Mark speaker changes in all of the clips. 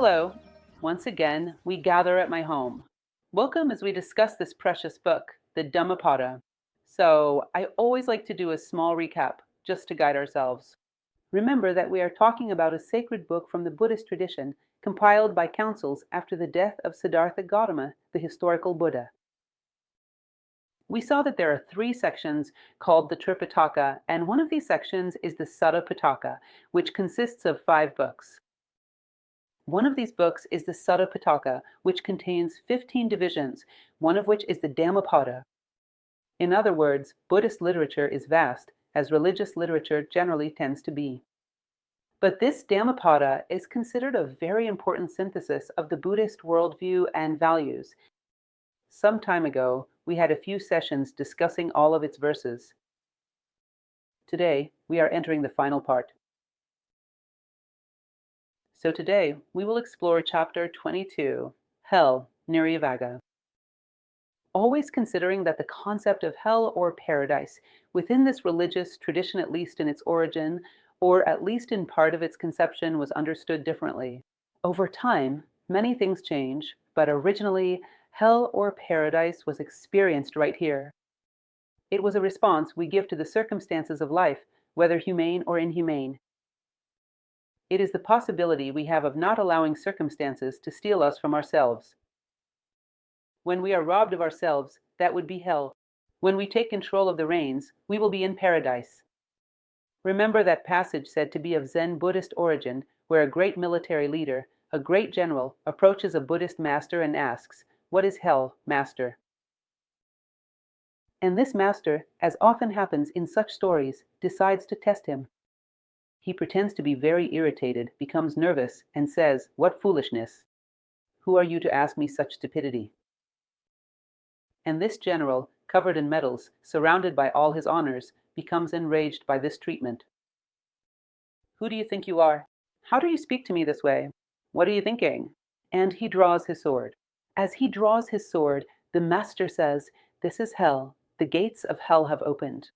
Speaker 1: Hello. Once again, we gather at my home. Welcome as we discuss this precious book, the Dhammapada. So, I always like to do a small recap just to guide ourselves. Remember that we are talking about a sacred book from the Buddhist tradition compiled by councils after the death of Siddhartha Gautama, the historical Buddha. We saw that there are 3 sections called the Tripitaka, and one of these sections is the Sutta Pitaka, which consists of 5 books. One of these books is the Sutta Pitaka, which contains 15 divisions, one of which is the Dhammapada. In other words, Buddhist literature is vast, as religious literature generally tends to be. But this Dhammapada is considered a very important synthesis of the Buddhist worldview and values. Some time ago, we had a few sessions discussing all of its verses. Today, we are entering the final part. So today, we will explore chapter 22, Hell, Nirvana. Always considering that the concept of hell or paradise, within this religious tradition, at least in its origin, or at least in part of its conception, was understood differently. Over time, many things change, but originally, hell or paradise was experienced right here. It was a response we give to the circumstances of life, whether humane or inhumane. It is the possibility we have of not allowing circumstances to steal us from ourselves. When we are robbed of ourselves, that would be hell. When we take control of the reins, we will be in paradise. Remember that passage said to be of Zen Buddhist origin, where a great military leader, a great general, approaches a Buddhist master and asks, "What is hell, master?" And this master, as often happens in such stories, decides to test him. He pretends to be very irritated, becomes nervous, and says, "What foolishness! Who are you to ask me such stupidity?" And this general, covered in medals, surrounded by all his honors, becomes enraged by this treatment. "Who do you think you are? How do you speak to me this way? What are you thinking?" And he draws his sword. As he draws his sword, the master says, "This is hell. The gates of hell have opened."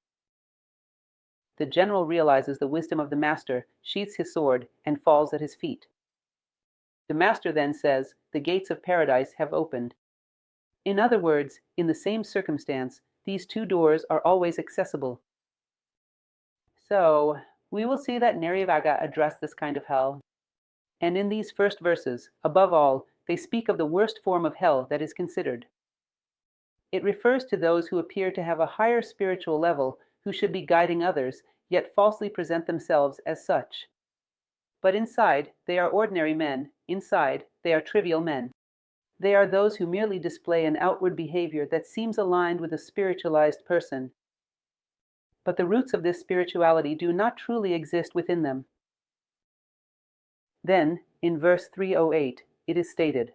Speaker 1: The general realizes the wisdom of the master, sheaths his sword, and falls at his feet. The master then says, "The gates of paradise have opened." In other words, in the same circumstance, these 2 doors are always accessible. So, we will see that Nirvana addressed this kind of hell. And in these first verses, above all, they speak of the worst form of hell that is considered. It refers to those who appear to have a higher spiritual level, who should be guiding others, yet falsely present themselves as such. But inside, they are ordinary men. Inside, they are trivial men. They are those who merely display an outward behavior that seems aligned with a spiritualized person. But the roots of this spirituality do not truly exist within them. Then, in verse 308, it is stated,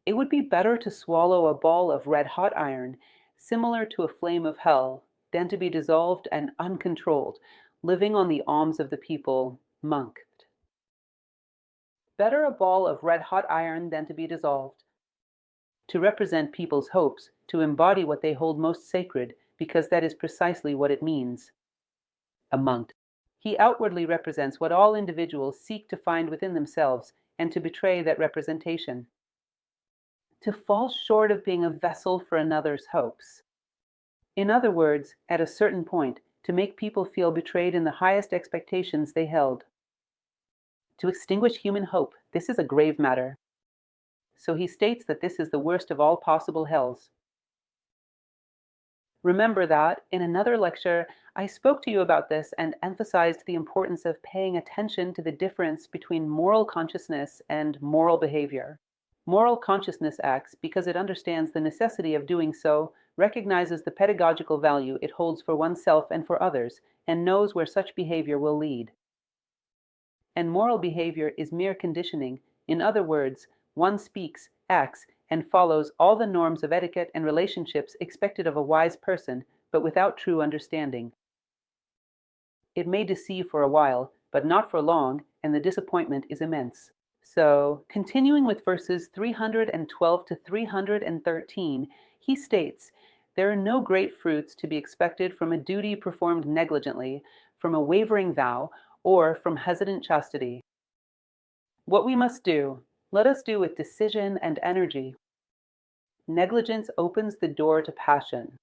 Speaker 1: "It would be better to swallow a ball of red-hot iron, similar to a flame of hell, than to be dissolved and uncontrolled, living on the alms of the people, monked." Better a ball of red-hot iron than to be dissolved. To represent people's hopes, to embody what they hold most sacred, because that is precisely what it means. A monk. He outwardly represents what all individuals seek to find within themselves, and to betray that representation. To fall short of being a vessel for another's hopes. In other words, at a certain point, to make people feel betrayed in the highest expectations they held. To extinguish human hope, this is a grave matter. So he states that this is the worst of all possible hells. Remember that, in another lecture, I spoke to you about this and emphasized the importance of paying attention to the difference between moral consciousness and moral behavior. Moral consciousness acts because it understands the necessity of doing so, recognizes the pedagogical value it holds for oneself and for others, and knows where such behavior will lead. And moral behavior is mere conditioning. In other words, one speaks, acts, and follows all the norms of etiquette and relationships expected of a wise person, but without true understanding. It may deceive for a while, but not for long, and the disappointment is immense. So, continuing with verses 312 to 313, he states, "There are no great fruits to be expected from a duty performed negligently, from a wavering vow, or from hesitant chastity. What we must do, let us do with decision and energy. Negligence opens the door to passion.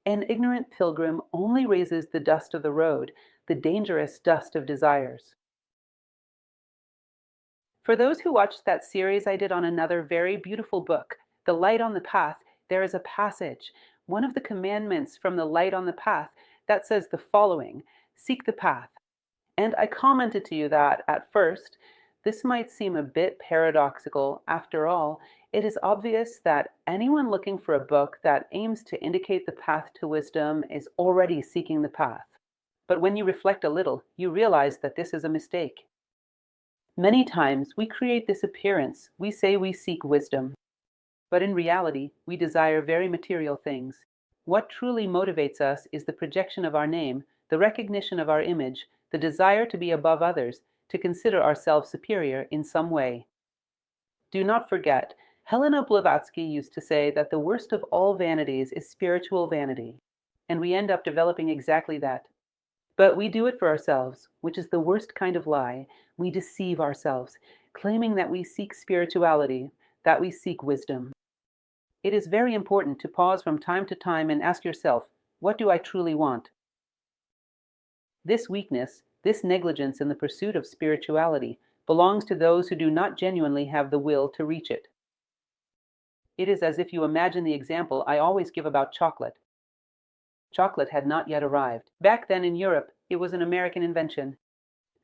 Speaker 1: An ignorant pilgrim only raises the dust of the road, the dangerous dust of desires. For those who watched that series I did on another very beautiful book, The Light on the Path, there is a passage, one of the commandments from the Light on the Path, that says the following: seek the path. And I commented to you that, at first, this might seem a bit paradoxical. After all, it is obvious that anyone looking for a book that aims to indicate the path to wisdom is already seeking the path. But when you reflect a little, you realize that this is a mistake. Many times we create this appearance. We say we seek wisdom, but in reality, we desire very material things. What truly motivates us is the projection of our name, the recognition of our image, the desire to be above others, to consider ourselves superior in some way. Do not forget, Helena Blavatsky used to say that the worst of all vanities is spiritual vanity, and we end up developing exactly that. But we do it for ourselves, which is the worst kind of lie. We deceive ourselves, claiming that we seek spirituality, that we seek wisdom. It is very important to pause from time to time and ask yourself, what do I truly want? This weakness, this negligence in the pursuit of spirituality, belongs to those who do not genuinely have the will to reach it. It is as if you imagine the example I always give about chocolate. Chocolate had not yet arrived. Back then in Europe, it was an American invention.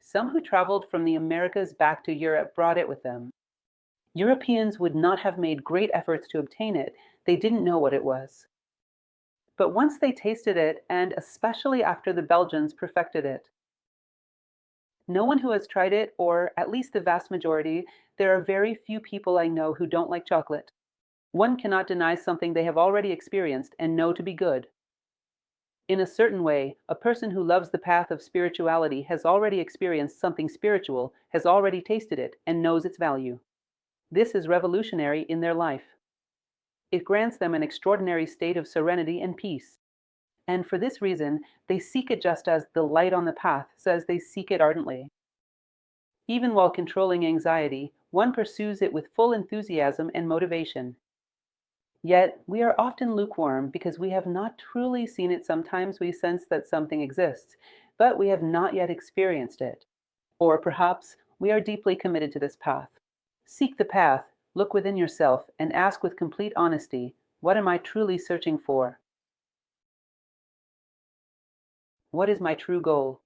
Speaker 1: Some who traveled from the Americas back to Europe brought it with them. Europeans would not have made great efforts to obtain it. They didn't know what it was. But once they tasted it, and especially after the Belgians perfected it, no one who has tried it, or at least the vast majority, there are very few people I know who don't like chocolate. One cannot deny something they have already experienced and know to be good. In a certain way, a person who loves the path of spirituality has already experienced something spiritual, has already tasted it, and knows its value. This is revolutionary in their life. It grants them an extraordinary state of serenity and peace. And for this reason, they seek it just as the light on the path says they seek it ardently. Even while controlling anxiety, one pursues it with full enthusiasm and motivation. Yet, we are often lukewarm because we have not truly seen it. Sometimes we sense that something exists, but we have not yet experienced it. Or perhaps we are deeply committed to this path. Seek the path, look within yourself, and ask with complete honesty, what am I truly searching for? What is my true goal?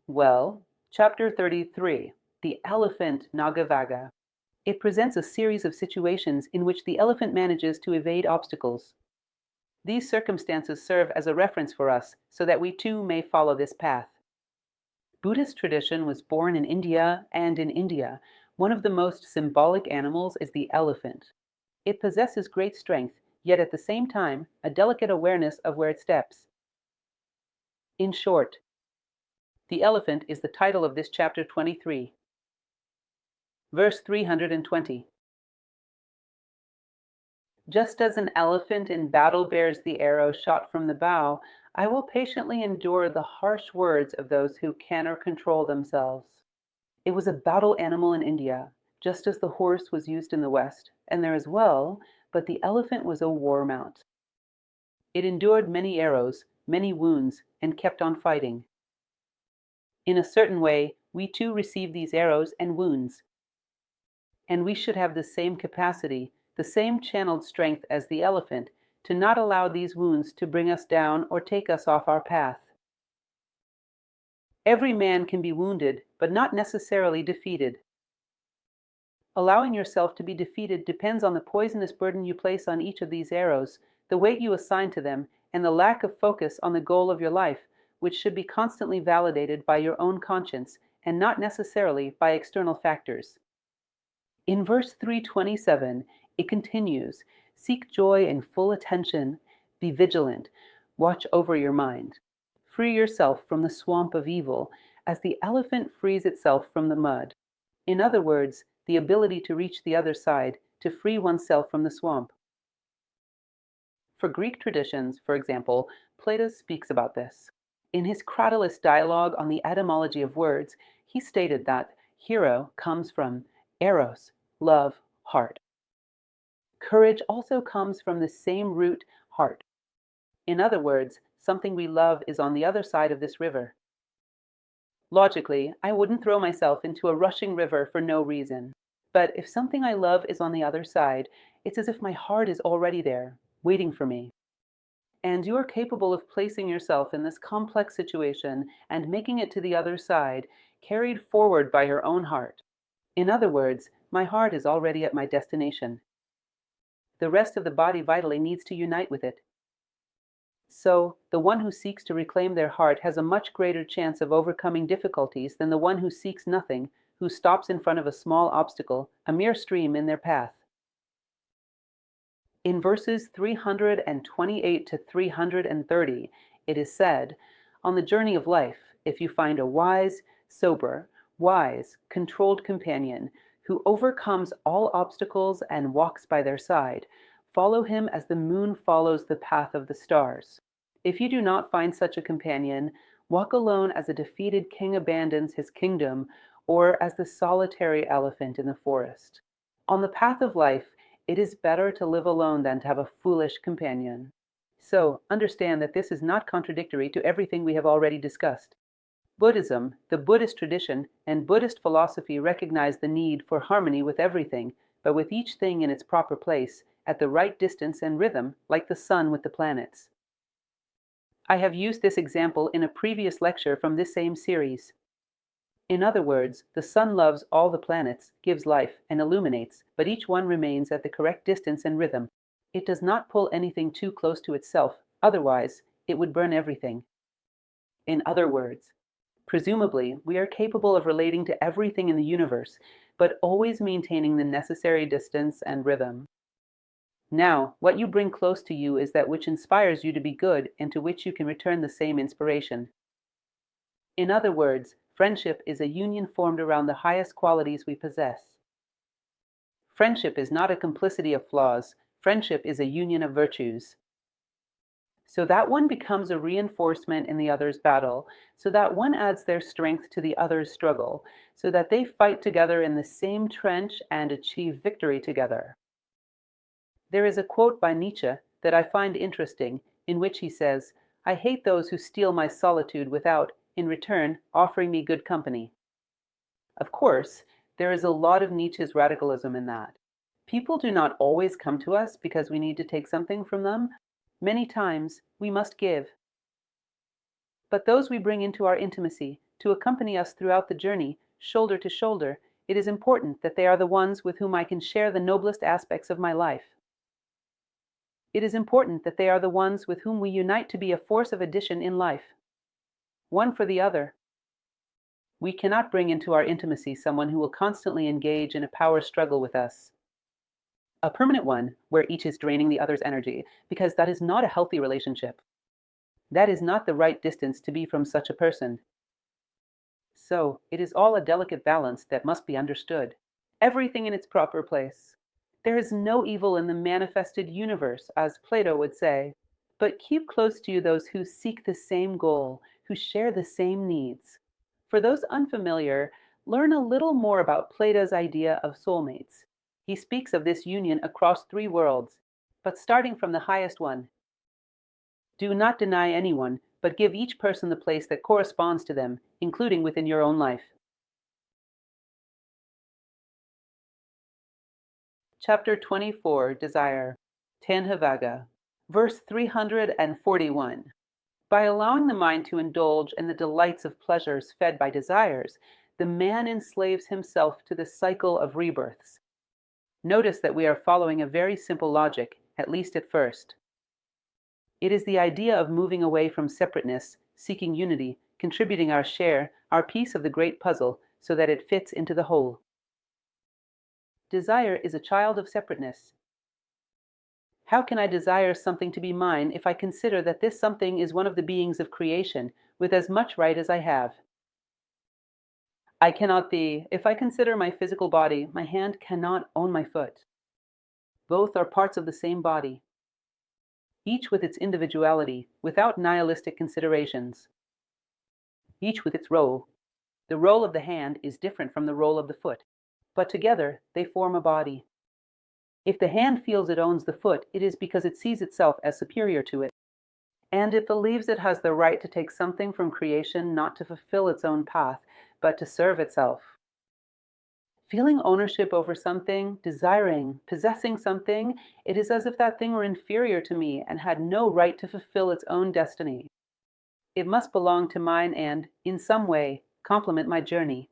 Speaker 1: Well, Chapter 33, The Elephant Nagavaga. It presents a series of situations in which the elephant manages to evade obstacles. These circumstances serve as a reference for us so that we too may follow this path. Buddhist tradition was born in India, and in India, one of the most symbolic animals is the elephant. It possesses great strength, yet at the same time, a delicate awareness of where it steps. In short, the elephant is the title of this chapter 23. Verse 320. Just as an elephant in battle bears the arrow shot from the bow, I will patiently endure the harsh words of those who cannot control themselves. It was a battle animal in India, just as the horse was used in the West, and there as well, but the elephant was a war mount. It endured many arrows, many wounds, and kept on fighting. In a certain way, we too receive these arrows and wounds, and we should have the same capacity, the same channeled strength as the elephant, to not allow these wounds to bring us down or take us off our path. Every man can be wounded, but not necessarily defeated. Allowing yourself to be defeated depends on the poisonous burden you place on each of these arrows, the weight you assign to them, and the lack of focus on the goal of your life, which should be constantly validated by your own conscience and not necessarily by external factors. In verse 327, it continues, seek joy and full attention, be vigilant, watch over your mind. Free yourself from the swamp of evil, as the elephant frees itself from the mud. In other words, the ability to reach the other side, to free oneself from the swamp. For Greek traditions, for example, Plato speaks about this. In his Cratylus dialogue on the etymology of words, he stated that Hero comes from eros, love, heart. Courage also comes from the same root, heart. In other words, something we love is on the other side of this river. Logically, I wouldn't throw myself into a rushing river for no reason. But if something I love is on the other side, it's as if my heart is already there, waiting for me. And you are capable of placing yourself in this complex situation and making it to the other side, carried forward by your own heart. In other words, my heart is already at my destination. The rest of the body vitally needs to unite with it. So, the one who seeks to reclaim their heart has a much greater chance of overcoming difficulties than the one who seeks nothing, who stops in front of a small obstacle, a mere stream in their path. In verses 328 to 330, it is said, on the journey of life, if you find a wise, sober, wise, controlled companion who overcomes all obstacles and walks by their side, follow him as the moon follows the path of the stars. If you do not find such a companion, walk alone as a defeated king abandons his kingdom, or as the solitary elephant in the forest. On the path of life, it is better to live alone than to have a foolish companion. So, understand that this is not contradictory to everything we have already discussed. Buddhism, the Buddhist tradition, and Buddhist philosophy recognize the need for harmony with everything, but with each thing in its proper place, at the right distance and rhythm, like the sun with the planets. I have used this example in a previous lecture from this same series. In other words, the sun loves all the planets, gives life, and illuminates, but each one remains at the correct distance and rhythm. It does not pull anything too close to itself, otherwise, it would burn everything. In other words, presumably, we are capable of relating to everything in the universe, but always maintaining the necessary distance and rhythm. Now, what you bring close to you is that which inspires you to be good and to which you can return the same inspiration. In other words, friendship is a union formed around the highest qualities we possess. Friendship is not a complicity of flaws. Friendship is a union of virtues. So that one becomes a reinforcement in the other's battle, so that one adds their strength to the other's struggle, so that they fight together in the same trench and achieve victory together. There is a quote by Nietzsche that I find interesting, in which he says, "I hate those who steal my solitude without, in return, offering me good company." Of course, there is a lot of Nietzsche's radicalism in that. People do not always come to us because we need to take something from them. Many times, we must give. But those we bring into our intimacy, to accompany us throughout the journey, shoulder to shoulder, it is important that they are the ones with whom I can share the noblest aspects of my life. It is important that they are the ones with whom we unite to be a force of addition in life, one for the other. We cannot bring into our intimacy someone who will constantly engage in a power struggle with us, a permanent one where each is draining the other's energy, because that is not a healthy relationship. That is not the right distance to be from such a person. So, it is all a delicate balance that must be understood. Everything in its proper place. There is no evil in the manifested universe, as Plato would say, but keep close to you those who seek the same goal, who share the same needs. For those unfamiliar, learn a little more about Plato's idea of soulmates. He speaks of this union across 3 worlds, but starting from the highest one. Do not deny anyone, but give each person the place that corresponds to them, including within your own life. Chapter 24, Desire, Tanhavaga, verse 341. By allowing the mind to indulge in the delights of pleasures fed by desires, the man enslaves himself to the cycle of rebirths. Notice that we are following a very simple logic, at least at first. It is the idea of moving away from separateness, seeking unity, contributing our share, our piece of the great puzzle, so that it fits into the whole. Desire is a child of separateness. How can I desire something to be mine if I consider that this something is one of the beings of creation, with as much right as I have? I cannot be. If I consider my physical body, my hand cannot own my foot. Both are parts of the same body, each with its individuality, without nihilistic considerations, each with its role. The role of the hand is different from the role of the foot, but together they form a body. If the hand feels it owns the foot, it is because it sees itself as superior to it, and it believes it has the right to take something from creation, not to fulfill its own path, but to serve itself. Feeling ownership over something, desiring, possessing something, it is as if that thing were inferior to me and had no right to fulfill its own destiny. It must belong to mine and, in some way, complement my journey.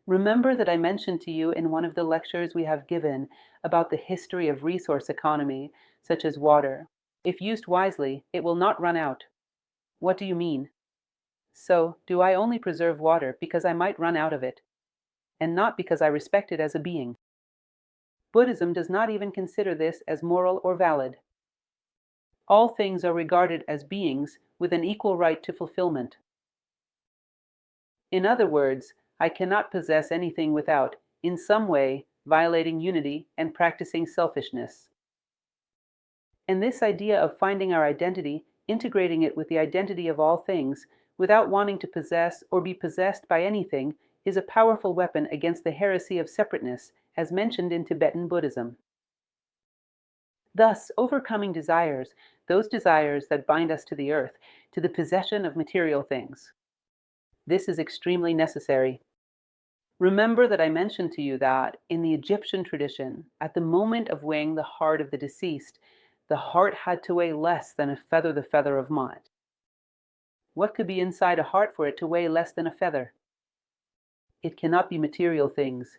Speaker 1: Remember that I mentioned to you in one of the lectures we have given about the history of resource economy, such as water. If used wisely, it will not run out. What do you mean? So, do I only preserve water because I might run out of it, and not because I respect it as a being? Buddhism does not even consider this as moral or valid. All things are regarded as beings with an equal right to fulfillment. In other words, I cannot possess anything without, in some way, violating unity and practicing selfishness. And this idea of finding our identity, integrating it with the identity of all things, without wanting to possess or be possessed by anything, is a powerful weapon against the heresy of separateness, as mentioned in Tibetan Buddhism. Thus, overcoming desires, those desires that bind us to the earth, to the possession of material things. This is extremely necessary. Remember that I mentioned to you that, in the Egyptian tradition, at the moment of weighing the heart of the deceased, the heart had to weigh less than a feather the feather of Ma'at. What could be inside a heart for it to weigh less than a feather? It cannot be material things.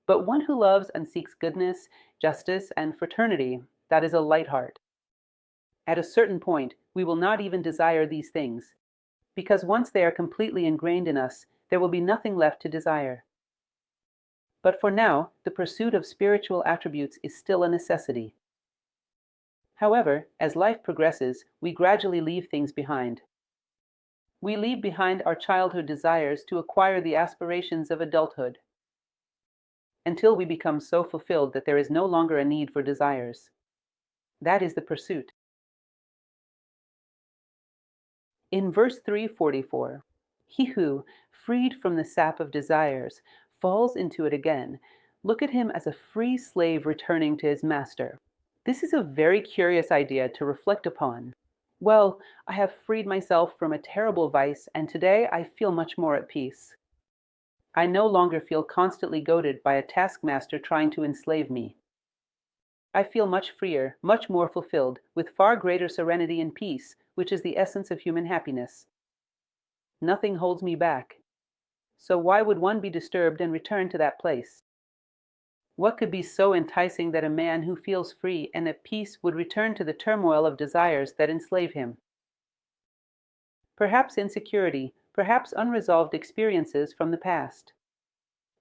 Speaker 1: But one who loves and seeks goodness, justice, and fraternity, that is a light heart. At a certain point, we will not even desire these things, because once they are completely ingrained in us, there will be nothing left to desire. But for now, the pursuit of spiritual attributes is still a necessity. However, as life progresses, we gradually leave things behind. We leave behind our childhood desires to acquire the aspirations of adulthood, until we become so fulfilled that there is no longer a need for desires. That is the pursuit. In verse 344, he who, freed from the sap of desires, falls into it again, look at him as a free slave returning to his master. This is a very curious idea to reflect upon. Well, I have freed myself from a terrible vice, and today I feel much more at peace. I no longer feel constantly goaded by a taskmaster trying to enslave me. I feel much freer, much more fulfilled, with far greater serenity and peace, which is the essence of human happiness. Nothing holds me back. So why would one be disturbed and return to that place? What could be so enticing that a man who feels free and at peace would return to the turmoil of desires that enslave him? Perhaps insecurity, perhaps unresolved experiences from the past.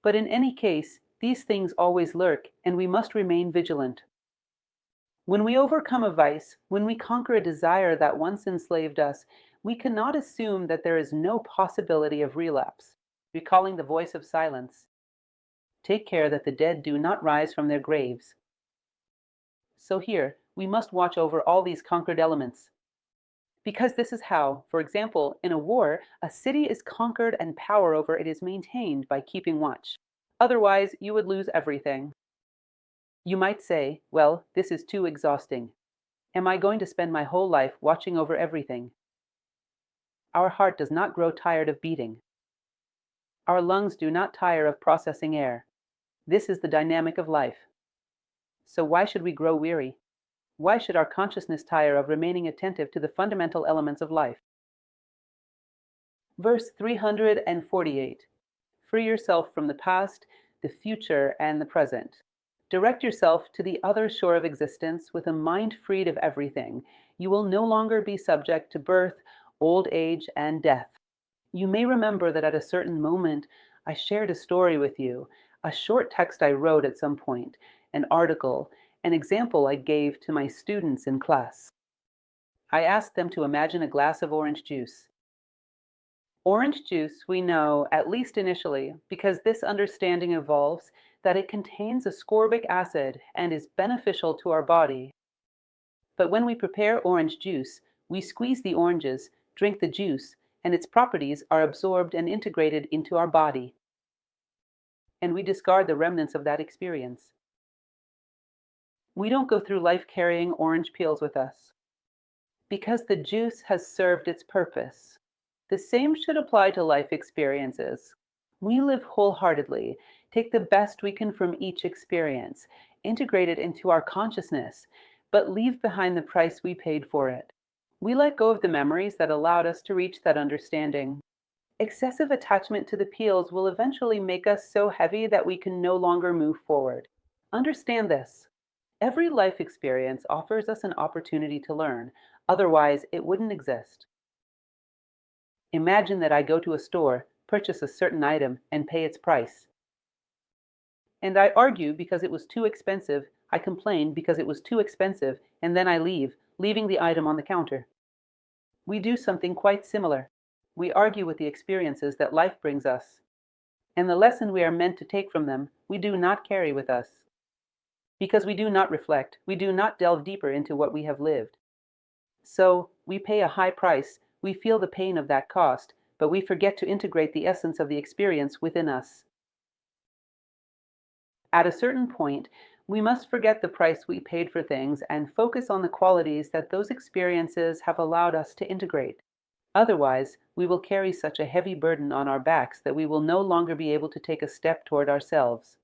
Speaker 1: But in any case, these things always lurk, and we must remain vigilant. When we overcome a vice, when we conquer a desire that once enslaved us, we cannot assume that there is no possibility of relapse, recalling the voice of silence. Take care that the dead do not rise from their graves. So here, we must watch over all these conquered elements. Because this is how, for example, in a war, a city is conquered and power over it is maintained by keeping watch. Otherwise, you would lose everything. You might say, well, this is too exhausting. Am I going to spend my whole life watching over everything? Our heart does not grow tired of beating. Our lungs do not tire of processing air. This is the dynamic of life. So why should we grow weary? Why should our consciousness tire of remaining attentive to the fundamental elements of life? Verse 348. Free yourself from the past, the future, and the present. Direct yourself to the other shore of existence with a mind freed of everything. You will no longer be subject to birth, old age, and death. You may remember that at a certain moment I shared a story with you, a short text I wrote at some point, an article, an example I gave to my students in class. I asked them to imagine a glass of orange juice. Orange juice, we know, at least initially, because this understanding evolves, that it contains ascorbic acid and is beneficial to our body. But when we prepare orange juice, we squeeze the oranges, drink the juice, and its properties are absorbed and integrated into our body, and we discard the remnants of that experience. We don't go through life carrying orange peels with us, because the juice has served its purpose. The same should apply to life experiences. We live wholeheartedly, take the best we can from each experience, integrate it into our consciousness, but leave behind the price we paid for it. We let go of the memories that allowed us to reach that understanding. Excessive attachment to the peels will eventually make us so heavy that we can no longer move forward. Understand this. Every life experience offers us an opportunity to learn, otherwise it wouldn't exist. Imagine that I go to a store, purchase a certain item, and pay its price. And I argue because it was too expensive, I complain because it was too expensive, and then I leave, leaving the item on the counter. We do something quite similar. We argue with the experiences that life brings us, and the lesson we are meant to take from them, we do not carry with us. Because we do not reflect, we do not delve deeper into what we have lived. So, we pay a high price, we feel the pain of that cost, but we forget to integrate the essence of the experience within us. At a certain point, we must forget the price we paid for things and focus on the qualities that those experiences have allowed us to integrate. Otherwise, we will carry such a heavy burden on our backs that we will no longer be able to take a step toward ourselves.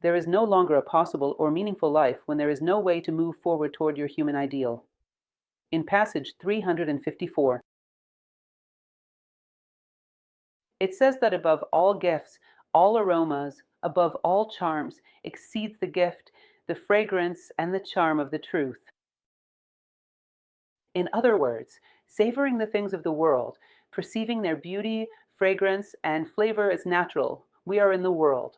Speaker 1: There is no longer a possible or meaningful life when there is no way to move forward toward your human ideal. In passage 354, it says that above all gifts, all aromas, above all charms, exceeds the gift, the fragrance, and the charm of the truth. In other words, savoring the things of the world, perceiving their beauty, fragrance, and flavor as natural, we are in the world.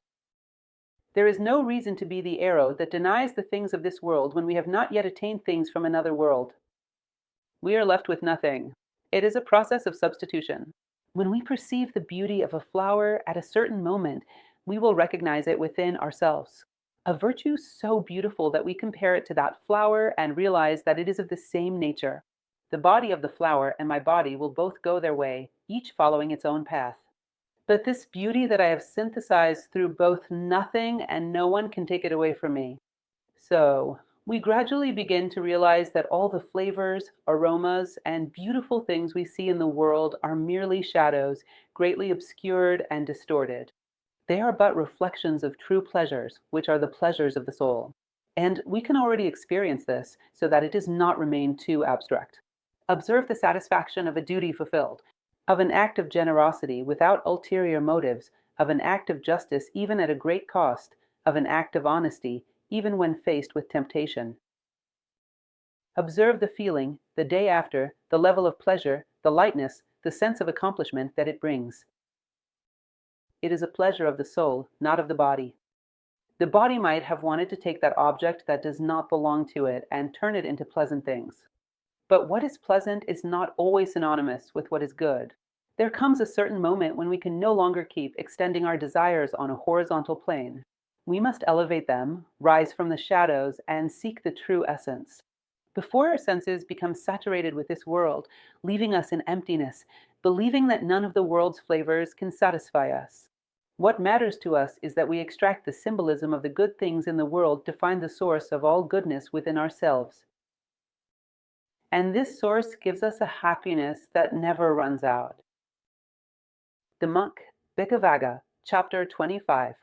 Speaker 1: There is no reason to be the arrow that denies the things of this world when we have not yet attained things from another world. We are left with nothing. It is a process of substitution. When we perceive the beauty of a flower at a certain moment, we will recognize it within ourselves. A virtue so beautiful that we compare it to that flower and realize that it is of the same nature. The body of the flower and my body will both go their way, each following its own path. But this beauty that I have synthesized through both nothing and no one can take it away from me. So, we gradually begin to realize that all the flavors, aromas, and beautiful things we see in the world are merely shadows, greatly obscured and distorted. They are but reflections of true pleasures, which are the pleasures of the soul. And we can already experience this so that it does not remain too abstract. Observe the satisfaction of a duty fulfilled, of an act of generosity without ulterior motives, of an act of justice even at a great cost, of an act of honesty even when faced with temptation. Observe the feeling, the day after, the level of pleasure, the lightness, the sense of accomplishment that it brings. It is a pleasure of the soul, not of the body. The body might have wanted to take that object that does not belong to it and turn it into pleasant things. But what is pleasant is not always synonymous with what is good. There comes a certain moment when we can no longer keep extending our desires on a horizontal plane. We must elevate them, rise from the shadows, and seek the true essence. Before our senses become saturated with this world, leaving us in emptiness, believing that none of the world's flavors can satisfy us. What matters to us is that we extract the symbolism of the good things in the world to find the source of all goodness within ourselves. And this source gives us a happiness that never runs out. The Monk, Bhikkhavaga, Chapter 25.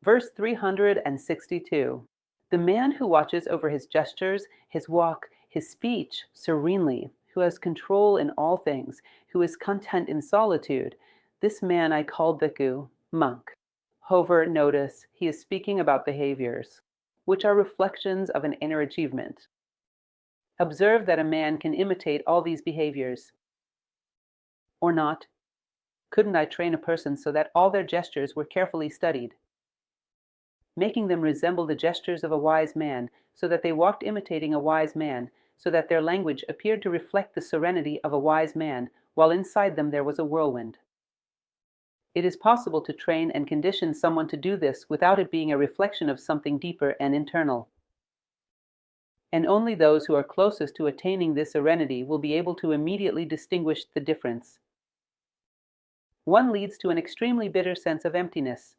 Speaker 1: Verse 362. The man who watches over his gestures, his walk, his speech serenely, who has control in all things, who is content in solitude, this man I call bhikkhu, monk. However, notice he is speaking about behaviors, which are reflections of an inner achievement. Observe that a man can imitate all these behaviors. Or not. Couldn't I train a person so that all their gestures were carefully studied, making them resemble the gestures of a wise man, so that they walked imitating a wise man, so that their language appeared to reflect the serenity of a wise man, while inside them there was a whirlwind? It is possible to train and condition someone to do this without it being a reflection of something deeper and internal. And only those who are closest to attaining this serenity will be able to immediately distinguish the difference. One leads to an extremely bitter sense of emptiness,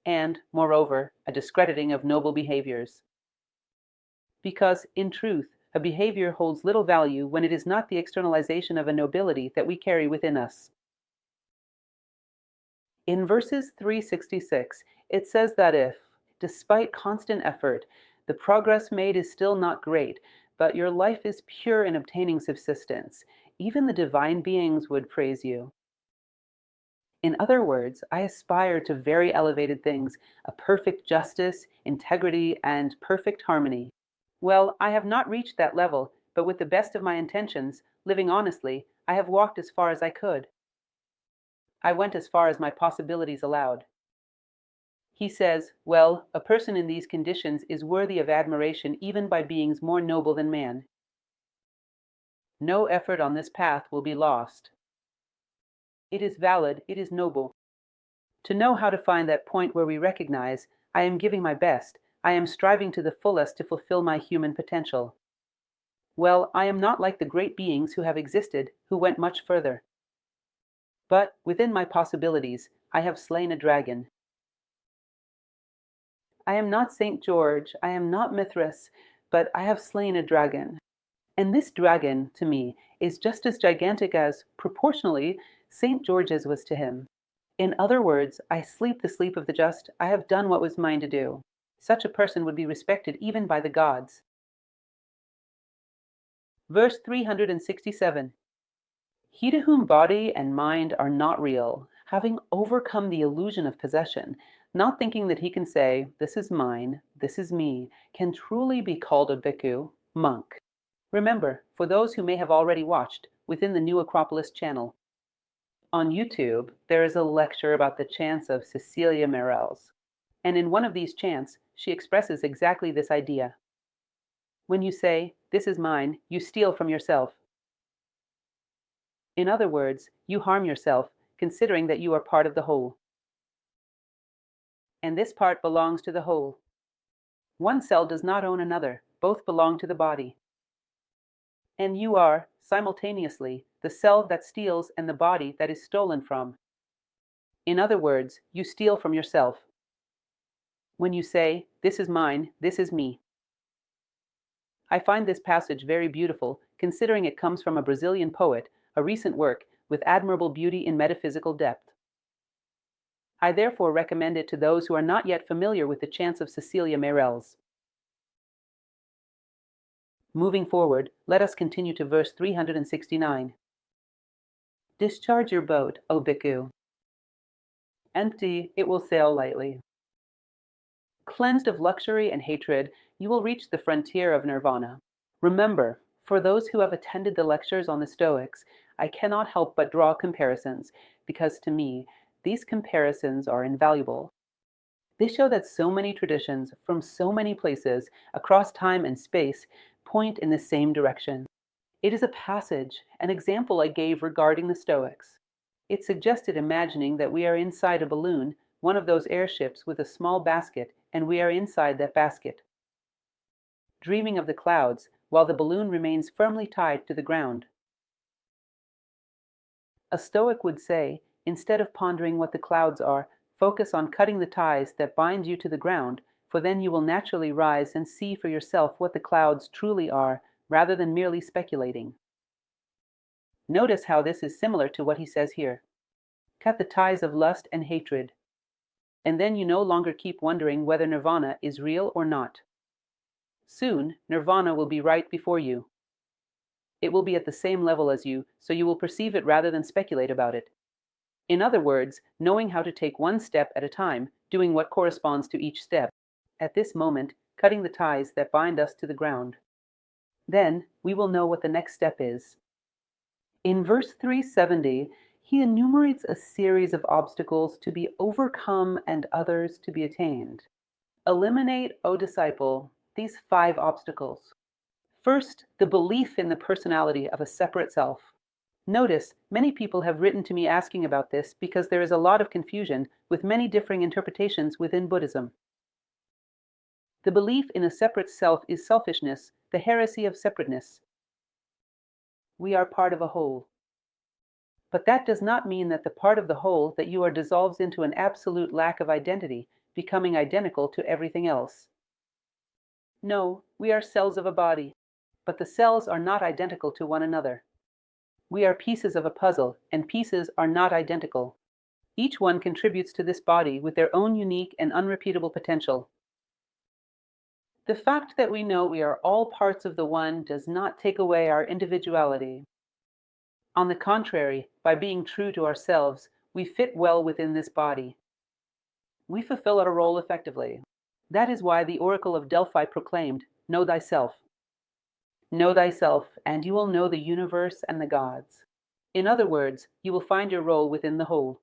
Speaker 1: and, moreover, a discrediting of noble behaviors. Because, in truth, a behavior holds little value when it is not the externalization of a nobility that we carry within us. In verses 366, it says that if, despite constant effort, the progress made is still not great, but your life is pure in obtaining subsistence, even the divine beings would praise you. In other words, I aspire to very elevated things, a perfect justice, integrity, and perfect harmony. Well, I have not reached that level, but with the best of my intentions, living honestly, I have walked as far as I could. I went as far as my possibilities allowed. He says, well, a person in these conditions is worthy of admiration even by beings more noble than man. No effort on this path will be lost. It is valid, it is noble. To know how to find that point where we recognize, I am giving my best, I am striving to the fullest to fulfill my human potential. Well, I am not like the great beings who have existed, who went much further. But, within my possibilities, I have slain a dragon. I am not St. George, I am not Mithras, but I have slain a dragon. And this dragon, to me, is just as gigantic as, proportionally, St. George's was to him. In other words, I sleep the sleep of the just, I have done what was mine to do. Such a person would be respected even by the gods. Verse 367. He to whom body and mind are not real, having overcome the illusion of possession, not thinking that he can say, this is mine, this is me, can truly be called a bhikkhu, monk. Remember, for those who may have already watched, within the new Acropolis channel, on YouTube, there is a lecture about the chants of Cecilia Merel's. And in one of these chants, she expresses exactly this idea. When you say, this is mine, you steal from yourself. In other words, you harm yourself, considering that you are part of the whole. And this part belongs to the whole. One cell does not own another, both belong to the body. And you are, simultaneously, the cell that steals and the body that is stolen from. In other words, you steal from yourself. When you say, this is mine, this is me. I find this passage very beautiful, considering it comes from a Brazilian poet, a recent work, with admirable beauty in metaphysical depth. I therefore recommend it to those who are not yet familiar with the chants of Cecilia Merel's. Moving forward, let us continue to verse 369. Discharge your boat, O bhikkhu. Empty, it will sail lightly. Cleansed of luxury and hatred, you will reach the frontier of nirvana. Remember, for those who have attended the lectures on the Stoics, I cannot help but draw comparisons, because to me, these comparisons are invaluable. They show that so many traditions, from so many places, across time and space, point in the same direction. It is a passage, an example I gave regarding the Stoics. It suggested imagining that we are inside a balloon, one of those airships with a small basket, and we are inside that basket. Dreaming of the clouds, while the balloon remains firmly tied to the ground. A Stoic would say, instead of pondering what the clouds are, focus on cutting the ties that bind you to the ground, for then you will naturally rise and see for yourself what the clouds truly are, rather than merely speculating. Notice how this is similar to what he says here. Cut the ties of lust and hatred, and then you no longer keep wondering whether nirvana is real or not. Soon, nirvana will be right before you. It will be at the same level as you, so you will perceive it rather than speculate about it. In other words, knowing how to take one step at a time, doing what corresponds to each step. At this moment, cutting the ties that bind us to the ground. Then, we will know what the next step is. In verse 370, he enumerates a series of obstacles to be overcome and others to be attained. Eliminate, O disciple, these 5 obstacles. First, the belief in the personality of a separate self. Notice, many people have written to me asking about this because there is a lot of confusion with many differing interpretations within Buddhism. The belief in a separate self is selfishness, the heresy of separateness. We are part of a whole. But that does not mean that the part of the whole that you are dissolves into an absolute lack of identity, becoming identical to everything else. No, we are cells of a body, but the cells are not identical to one another. We are pieces of a puzzle, and pieces are not identical. Each one contributes to this body with their own unique and unrepeatable potential. The fact that we know we are all parts of the one does not take away our individuality. On the contrary, by being true to ourselves, we fit well within this body. We fulfill our role effectively. That is why the Oracle of Delphi proclaimed, "Know thyself." Know thyself, and you will know the universe and the gods. In other words, you will find your role within the whole.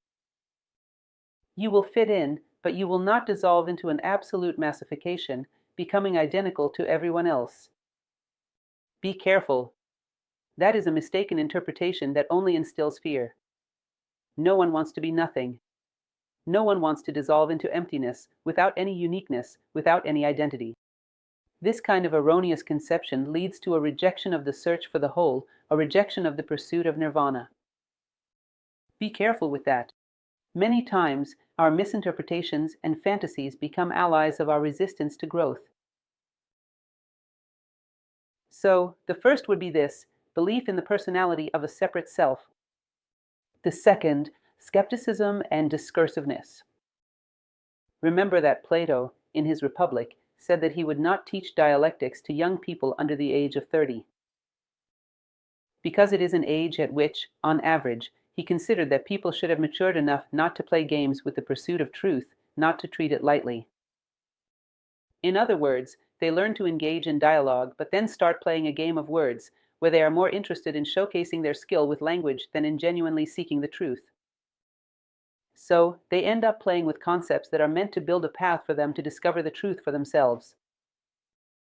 Speaker 1: You will fit in, but you will not dissolve into an absolute massification, becoming identical to everyone else. Be careful. That is a mistaken interpretation that only instills fear. No one wants to be nothing. No one wants to dissolve into emptiness, without any uniqueness, without any identity. This kind of erroneous conception leads to a rejection of the search for the whole, a rejection of the pursuit of nirvana. Be careful with that. Many times, our misinterpretations and fantasies become allies of our resistance to growth. So, the first would be this: belief in the personality of a separate self. The second, skepticism and discursiveness. Remember that Plato, in his Republic, said that he would not teach dialectics to young people under the age of 30. Because it is an age at which, on average, he considered that people should have matured enough not to play games with the pursuit of truth, not to treat it lightly. In other words, they learn to engage in dialogue, but then start playing a game of words, where they are more interested in showcasing their skill with language than in genuinely seeking the truth. So, they end up playing with concepts that are meant to build a path for them to discover the truth for themselves.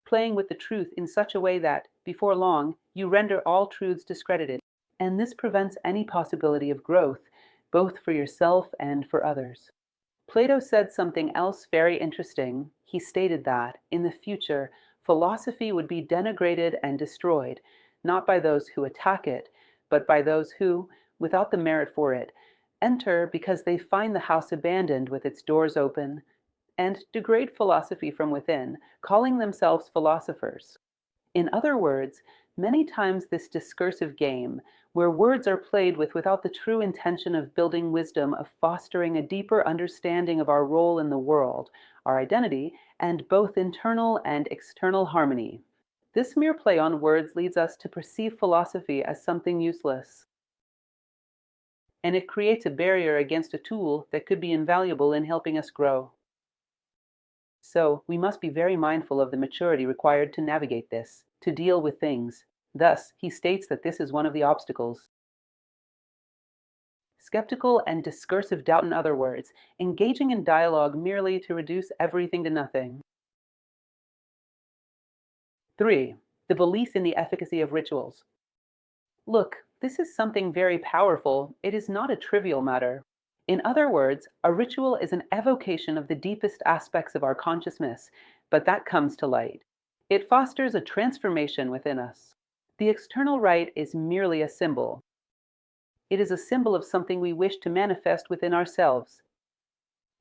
Speaker 1: Playing with the truth in such a way that, before long, you render all truths discredited, and this prevents any possibility of growth, both for yourself and for others. Plato said something else very interesting. He stated that, in the future, philosophy would be denigrated and destroyed, not by those who attack it, but by those who, without the merit for it, enter because they find the house abandoned with its doors open, and degrade philosophy from within, calling themselves philosophers. In other words, many times this discursive game, where words are played with without the true intention of building wisdom, of fostering a deeper understanding of our role in the world, our identity, and both internal and external harmony. This mere play on words leads us to perceive philosophy as something useless. And it creates a barrier against a tool that could be invaluable in helping us grow. So, we must be very mindful of the maturity required to navigate this, to deal with things. Thus, he states that this is one of the obstacles. Skeptical and discursive doubt, in other words, engaging in dialogue merely to reduce everything to nothing. 3. The belief in the efficacy of rituals. Look, this is something very powerful. It is not a trivial matter. In other words, a ritual is an evocation of the deepest aspects of our consciousness, but that comes to light. It fosters a transformation within us. The external rite is merely a symbol. It is a symbol of something we wish to manifest within ourselves.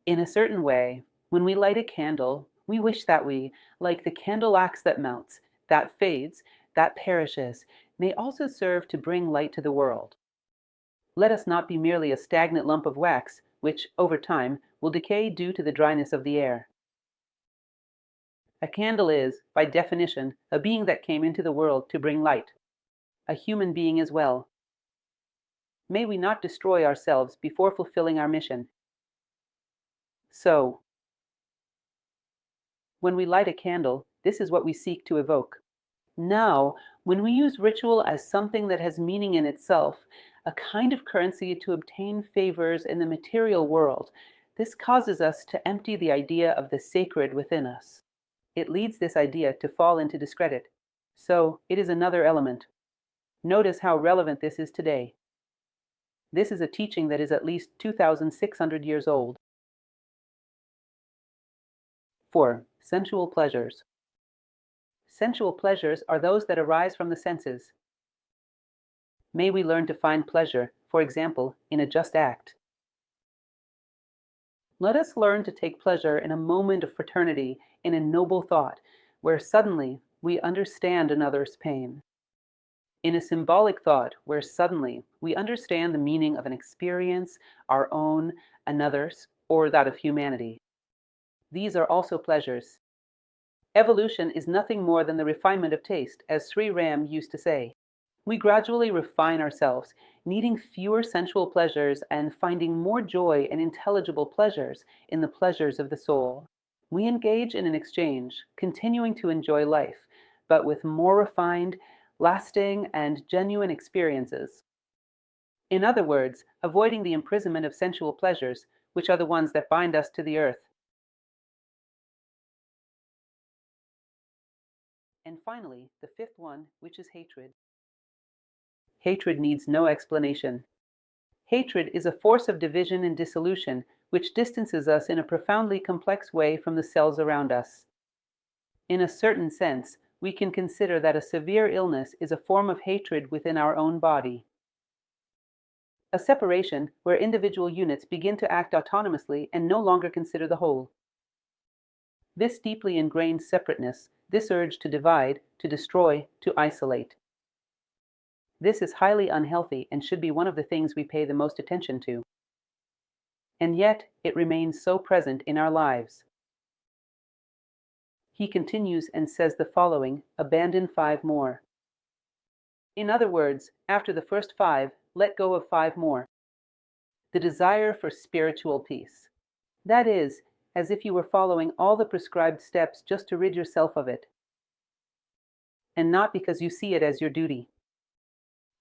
Speaker 1: In a certain way, when we light a candle, we wish that we, like the candle wax that melts, that fades, that perishes, may also serve to bring light to the world. Let us not be merely a stagnant lump of wax, which, over time, will decay due to the dryness of the air. A candle is, by definition, a being that came into the world to bring light. A human being as well. May we not destroy ourselves before fulfilling our mission. So, when we light a candle, this is what we seek to evoke. Now, when we use ritual as something that has meaning in itself, a kind of currency to obtain favors in the material world, this causes us to empty the idea of the sacred within us. It leads this idea to fall into discredit. So, it is another element. Notice how relevant this is today. This is a teaching that is at least 2,600 years old. 4. Sensual pleasures. Sensual pleasures are those that arise from the senses. May we learn to find pleasure, for example, in a just act. Let us learn to take pleasure in a moment of fraternity, in a noble thought, where suddenly we understand another's pain. In a symbolic thought, where suddenly we understand the meaning of an experience, our own, another's, or that of humanity. These are also pleasures. Evolution is nothing more than the refinement of taste, as Sri Ram used to say. We gradually refine ourselves, needing fewer sensual pleasures and finding more joy and intelligible pleasures in the pleasures of the soul. We engage in an exchange, continuing to enjoy life, but with more refined, lasting, and genuine experiences. In other words, avoiding the imprisonment of sensual pleasures, which are the ones that bind us to the earth. And finally, the fifth one, which is hatred. Hatred needs no explanation. Hatred is a force of division and dissolution which distances us in a profoundly complex way from the cells around us. In a certain sense, we can consider that a severe illness is a form of hatred within our own body. A separation where individual units begin to act autonomously and no longer consider the whole. This deeply ingrained separateness, this urge to divide, to destroy, to isolate. This is highly unhealthy and should be one of the things we pay the most attention to. And yet, it remains so present in our lives. He continues and says the following: abandon 5 more. In other words, after the first 5, let go of 5 more. The desire for spiritual peace. That is, as if you were following all the prescribed steps just to rid yourself of it. And not because you see it as your duty.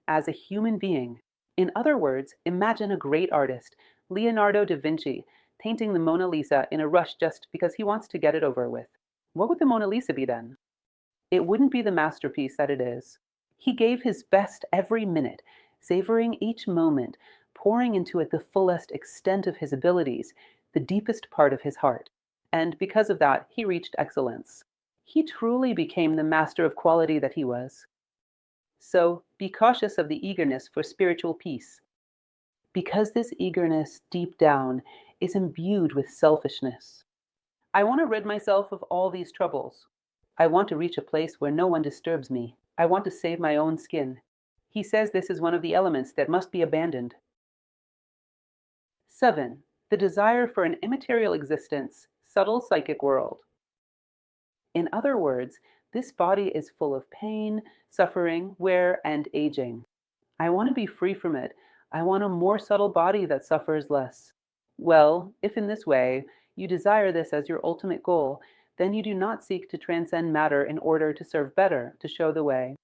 Speaker 1: As a human being. In other words, imagine a great artist, Leonardo da Vinci, painting the Mona Lisa in a rush just because he wants to get it over with. What would the Mona Lisa be then? It wouldn't be the masterpiece that it is. He gave his best every minute, savoring each moment, pouring into it the fullest extent of his abilities, the deepest part of his heart. And because of that, he reached excellence. He truly became the master of quality that he was. So be cautious of the eagerness for spiritual peace, because this eagerness deep down is imbued with selfishness. I want to rid myself of all these troubles. I want to reach a place where no one disturbs me. I want to save my own skin. He says this is one of the elements that must be abandoned. 7. The desire for an immaterial existence, subtle psychic world. In other words, this body is full of pain, suffering, wear, and aging. I want to be free from it. I want a more subtle body that suffers less. Well, if in this way you desire this as your ultimate goal, then you do not seek to transcend matter in order to serve better, to show the way.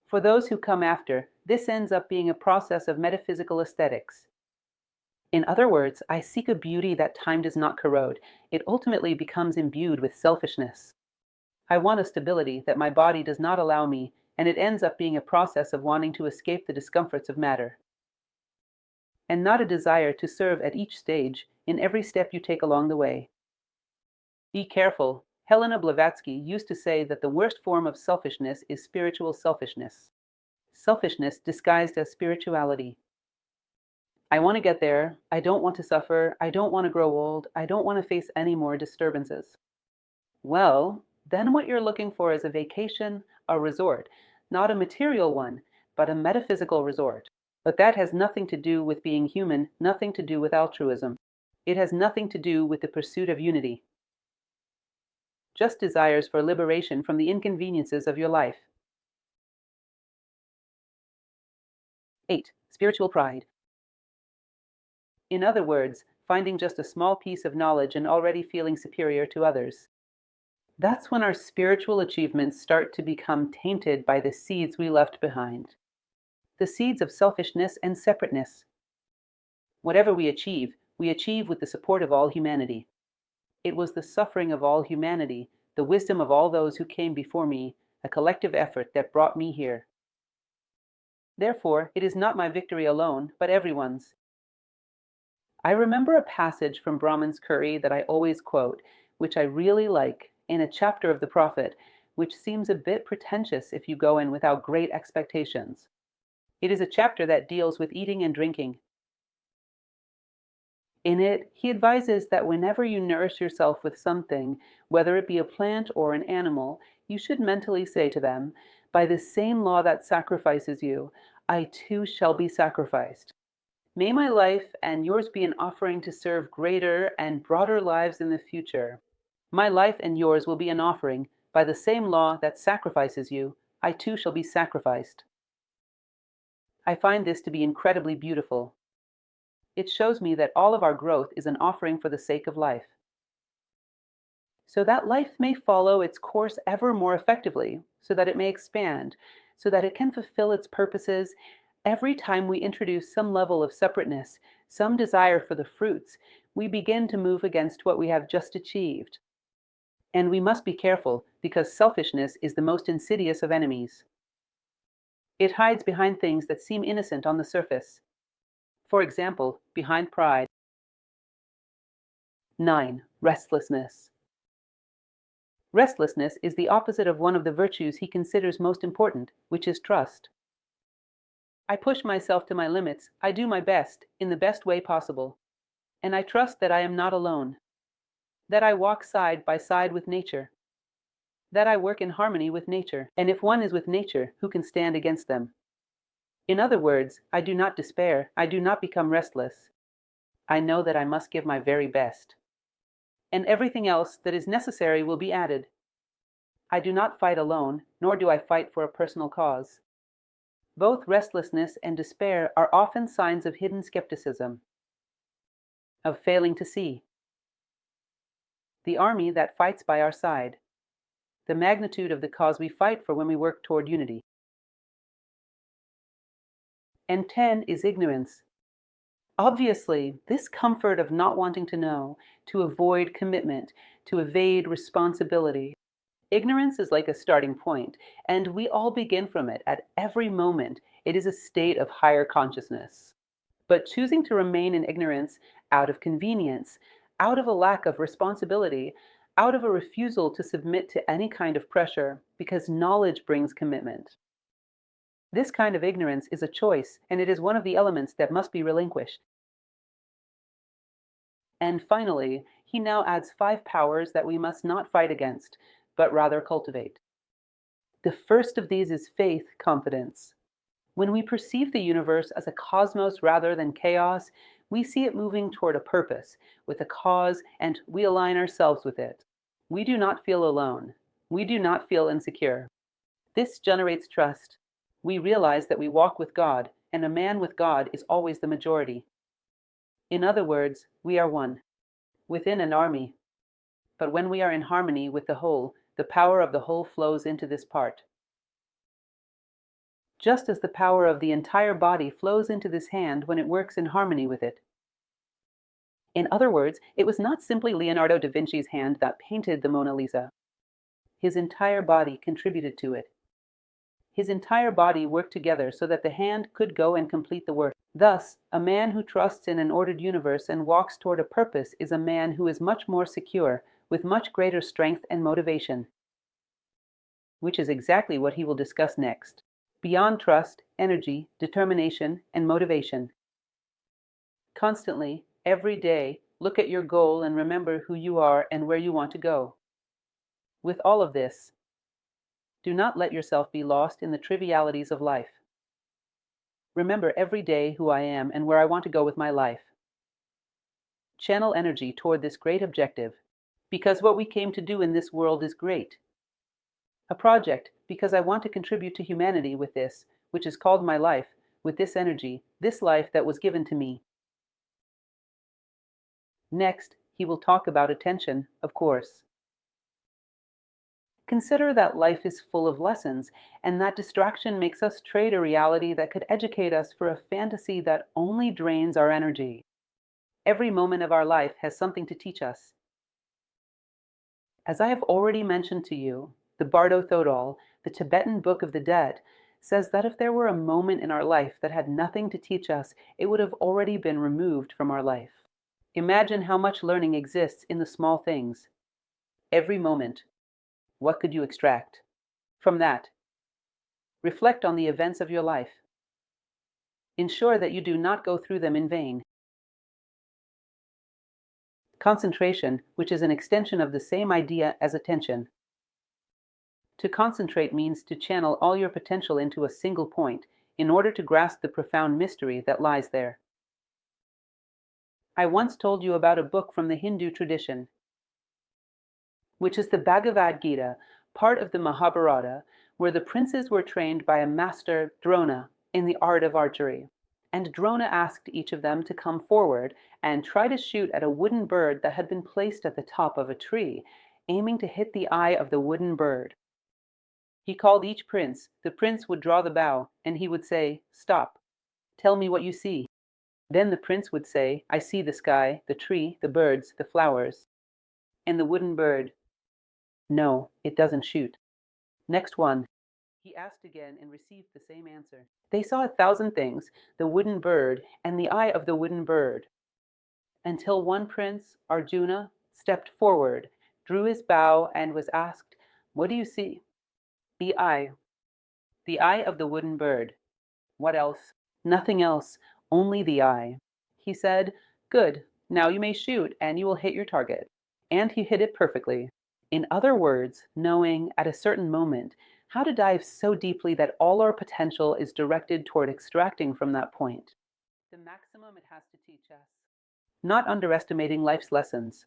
Speaker 1: For those who come after, this ends up being a process of metaphysical aesthetics. In other words, I seek a beauty that time does not corrode. It ultimately becomes imbued with selfishness. I want a stability that my body does not allow me, and it ends up being a process of wanting to escape the discomforts of matter. And not a desire to serve at each stage, in every step you take along the way. Be careful. Helena Blavatsky used to say that the worst form of selfishness is spiritual selfishness. Selfishness disguised as spirituality. I want to get there. I don't want to suffer. I don't want to grow old. I don't want to face any more disturbances. Well, then what you're looking for is a vacation, a resort, not a material one, but a metaphysical resort. But that has nothing to do with being human, nothing to do with altruism. It has nothing to do with the pursuit of unity. Just desires for liberation from the inconveniences of your life. 8. Spiritual pride. In other words, finding just a small piece of knowledge and already feeling superior to others. That's when our spiritual achievements start to become tainted by the seeds we left behind. The seeds of selfishness and separateness. Whatever we achieve with the support of all humanity. It was the suffering of all humanity, the wisdom of all those who came before me, a collective effort that brought me here. Therefore, it is not my victory alone, but everyone's. I remember a passage from Brahman's Curry that I always quote, which I really like, in a chapter of the prophet, which seems a bit pretentious if you go in without great expectations. It is a chapter that deals with eating and drinking. In it, he advises that whenever you nourish yourself with something, whether it be a plant or an animal, you should mentally say to them, "By the same law that sacrifices you, I too shall be sacrificed. May my life and yours be an offering to serve greater and broader lives in the future. My life and yours will be an offering. By the same law that sacrifices you, I too shall be sacrificed." I find this to be incredibly beautiful. It shows me that all of our growth is an offering for the sake of life, so that life may follow its course ever more effectively, so that it may expand, so that it can fulfill its purposes. Every time we introduce some level of separateness, some desire for the fruits, we begin to move against what we have just achieved. And we must be careful, because selfishness is the most insidious of enemies. It hides behind things that seem innocent on the surface. For example, behind pride. 9. Restlessness. Restlessness is the opposite of one of the virtues he considers most important, which is trust. I push myself to my limits, I do my best, in the best way possible, and I trust that I am not alone, that I walk side by side with nature, that I work in harmony with nature, and if one is with nature, who can stand against them? In other words, I do not despair, I do not become restless. I know that I must give my very best, and everything else that is necessary will be added. I do not fight alone, nor do I fight for a personal cause. Both restlessness and despair are often signs of hidden skepticism, of failing to see the army that fights by our side, the magnitude of the cause we fight for when we work toward unity. And 10 is ignorance. Obviously, this comfort of not wanting to know, to avoid commitment, to evade responsibility. Ignorance is like a starting point, and we all begin from it at every moment. It is a state of higher consciousness. But choosing to remain in ignorance out of convenience, out of a lack of responsibility, out of a refusal to submit to any kind of pressure, because knowledge brings commitment. This kind of ignorance is a choice, and it is one of the elements that must be relinquished. And finally, he now adds 5 powers that we must not fight against, but rather cultivate. The first of these is faith, confidence. When we perceive the universe as a cosmos rather than chaos, we see it moving toward a purpose, with a cause, and we align ourselves with it. We do not feel alone. We do not feel insecure. This generates trust. We realize that we walk with God, and a man with God is always the majority. In other words, we are one, within an army. But when we are in harmony with the whole, the power of the whole flows into this part. Just as the power of the entire body flows into this hand when it works in harmony with it. In other words, it was not simply Leonardo da Vinci's hand that painted the Mona Lisa. His entire body contributed to it. His entire body worked together so that the hand could go and complete the work. Thus, a man who trusts in an ordered universe and walks toward a purpose is a man who is much more secure, with much greater strength and motivation. Which is exactly what he will discuss next. Beyond trust, energy, determination, and motivation. Constantly, every day, look at your goal and remember who you are and where you want to go. With all of this, do not let yourself be lost in the trivialities of life. Remember every day who I am and where I want to go with my life. Channel energy toward this great objective, because what we came to do in this world is great. A project, because I want to contribute to humanity with this, which is called my life, with this energy, this life that was given to me. Next, he will talk about attention, of course. Consider that life is full of lessons, and that distraction makes us trade a reality that could educate us for a fantasy that only drains our energy. Every moment of our life has something to teach us. As I have already mentioned to you, the Bardo Thodol, the Tibetan Book of the Dead, says that if there were a moment in our life that had nothing to teach us, it would have already been removed from our life. Imagine how much learning exists in the small things. Every moment, What could you extract from that? Reflect on the events of your life. Ensure that you do not go through them in vain. Concentration, which is an extension of the same idea as attention. To concentrate means to channel all your potential into a single point in order to grasp the profound mystery that lies there. I once told you about a book from the Hindu tradition, which is the Bhagavad Gita, part of the Mahabharata, where the princes were trained by a master, Drona, in the art of archery. And Drona asked each of them to come forward and try to shoot at a wooden bird that had been placed at the top of a tree, aiming to hit the eye of the wooden bird. He called each prince. The prince would draw the bow, and he would say, "Stop. Tell me what you see." Then the prince would say, "I see the sky, the tree, the birds, the flowers." And the wooden bird, "No, it doesn't shoot." Next one. He asked again and received the same answer. They saw 1,000 things, the wooden bird and the eye of the wooden bird, until one prince, Arjuna, stepped forward, drew his bow, and was asked, "What do you see?" The eye. The eye of the wooden bird. What else? Nothing else, only the eye. He said, "Good, now you may shoot, and you will hit your target." And he hit it perfectly. In other words, knowing, at a certain moment, how to dive so deeply that all our potential is directed toward extracting from that point the maximum it has to teach us. Not underestimating life's lessons.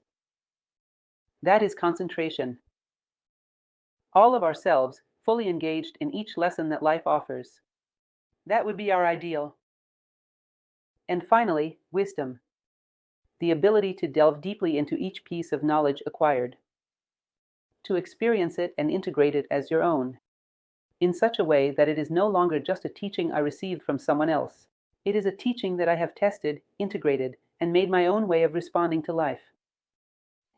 Speaker 1: That is concentration. All of ourselves fully engaged in each lesson that life offers. That would be our ideal. And finally, wisdom. The ability to delve deeply into each piece of knowledge acquired, to experience it and integrate it as your own, in such a way that it is no longer just a teaching I received from someone else. It is a teaching that I have tested, integrated, and made my own way of responding to life.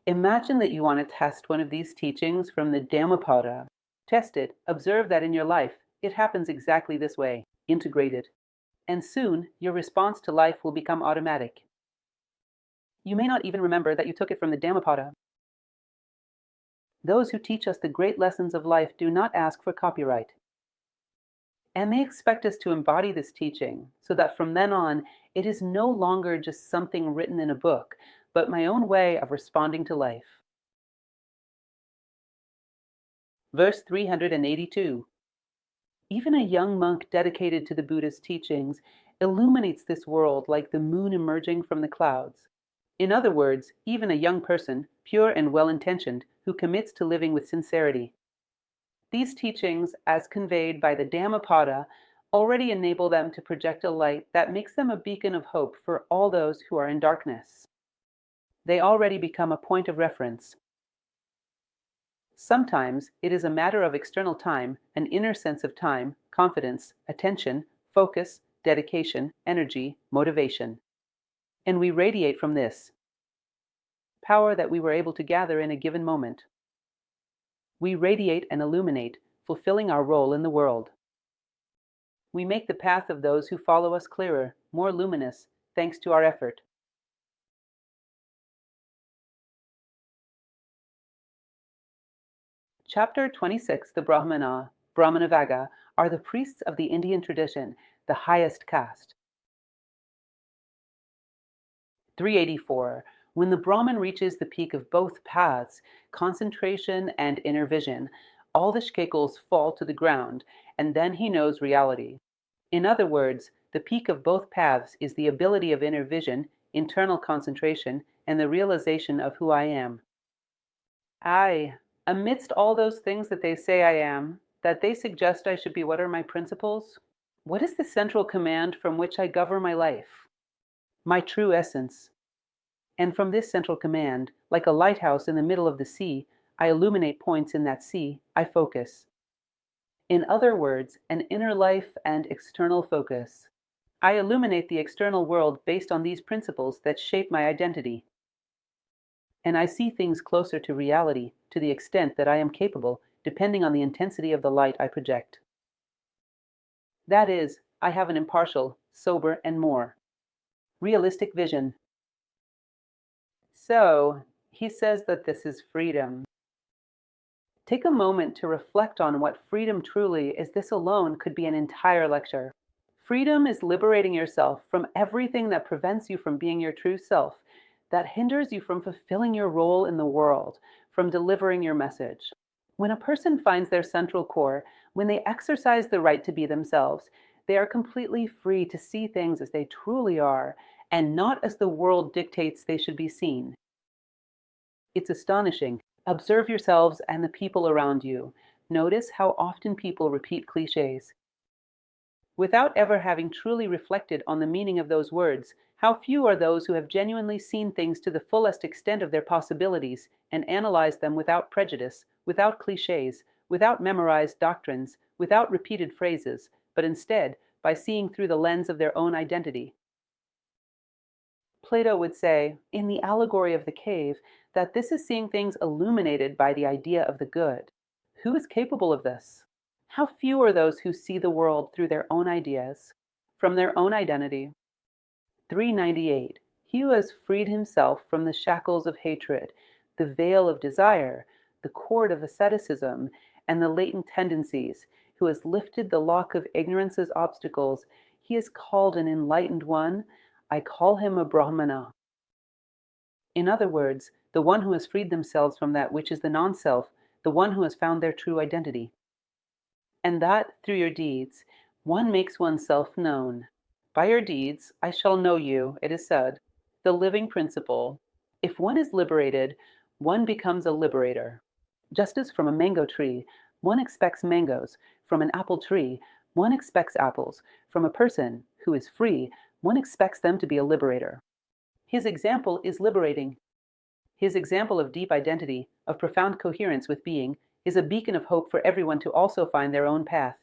Speaker 1: Imagine that you want to test one of these teachings from the Dhammapada. Test it, observe that in your life, it happens exactly this way, integrate it. And soon, your response to life will become automatic. You may not even remember that you took it from the Dhammapada. Those who teach us the great lessons of life do not ask for copyright. And they expect us to embody this teaching so that from then on, it is no longer just something written in a book, but my own way of responding to life. Verse 382. Even a young monk dedicated to the Buddha's teachings illuminates this world like the moon emerging from the clouds. In other words, even a young person, pure and well-intentioned, who commits to living with sincerity. These teachings, as conveyed by the Dhammapada, already enable them to project a light that makes them a beacon of hope for all those who are in darkness. They already become a point of reference. Sometimes it is a matter of external time, an inner sense of time, confidence, attention, focus, dedication, energy, motivation. And we radiate from this power that we were able to gather in a given moment. We radiate and illuminate, fulfilling our role in the world. We make the path of those who follow us clearer, more luminous, thanks to our effort. Chapter 26, the Brahmanavaga, are the priests of the Indian tradition, the highest caste. 384. When the Brahman reaches the peak of both paths, concentration and inner vision, all the shkekels fall to the ground, and then he knows reality. In other words, the peak of both paths is the ability of inner vision, internal concentration, and the realization of who I am. Amidst all those things that they say I am, that they suggest I should be, what are my principles? What is the central command from which I govern my life? My true essence. And from this central command, like a lighthouse in the middle of the sea, I illuminate points in that sea, I focus. In other words, an inner life and external focus. I illuminate the external world based on these principles that shape my identity. And I see things closer to reality to the extent that I am capable, depending on the intensity of the light I project. That is, I have an impartial, sober, and more realistic vision. So, he says that this is freedom. Take a moment to reflect on what freedom truly is. This alone could be an entire lecture. Freedom is liberating yourself from everything that prevents you from being your true self, that hinders you from fulfilling your role in the world, from delivering your message. When a person finds their central core, when they exercise the right to be themselves, they are completely free to see things as they truly are and not as the world dictates they should be seen. It's astonishing. Observe yourselves and the people around you. Notice how often people repeat cliches. Without ever having truly reflected on the meaning of those words, how few are those who have genuinely seen things to the fullest extent of their possibilities and analyzed them without prejudice, without cliches, without memorized doctrines, without repeated phrases, but instead by seeing through the lens of their own identity. Plato would say, in the allegory of the cave, that this is seeing things illuminated by the idea of the good. Who is capable of this? How few are those who see the world through their own ideas, from their own identity? 398. He who has freed himself from the shackles of hatred, the veil of desire, the cord of asceticism, and the latent tendencies, who has lifted the lock of ignorance's obstacles, he is called an enlightened one. I call him a Brahmana. In other words, the one who has freed themselves from that which is the non-self, the one who has found their true identity. And that, through your deeds, one makes oneself known. By your deeds I shall know you, it is said, the living principle. If one is liberated, one becomes a liberator. Just as from a mango tree, one expects mangoes, from an apple tree, one expects apples, from a person who is free, one expects them to be a liberator. His example is liberating. His example of deep identity, of profound coherence with being, is a beacon of hope for everyone to also find their own path,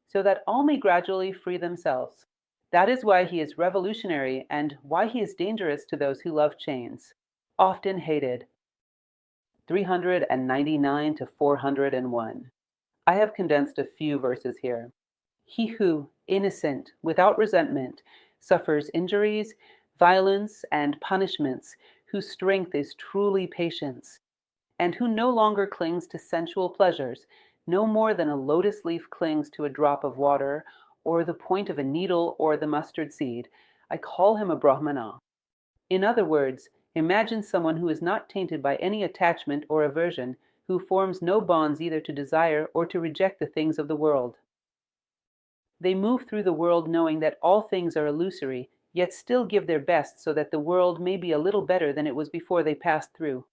Speaker 1: so that all may gradually free themselves. That is why he is revolutionary and why he is dangerous to those who love chains, often hated. 399 to 401. I have condensed a few verses here. He who, innocent, without resentment, suffers injuries, violence, and punishments, whose strength is truly patience, and who no longer clings to sensual pleasures, no more than a lotus leaf clings to a drop of water, or the point of a needle, or the mustard seed, I call him a Brahmana. In other words, imagine someone who is not tainted by any attachment or aversion, who forms no bonds either to desire or to reject the things of the world. They move through the world knowing that all things are illusory, yet still give their best so that the world may be a little better than it was before they passed through.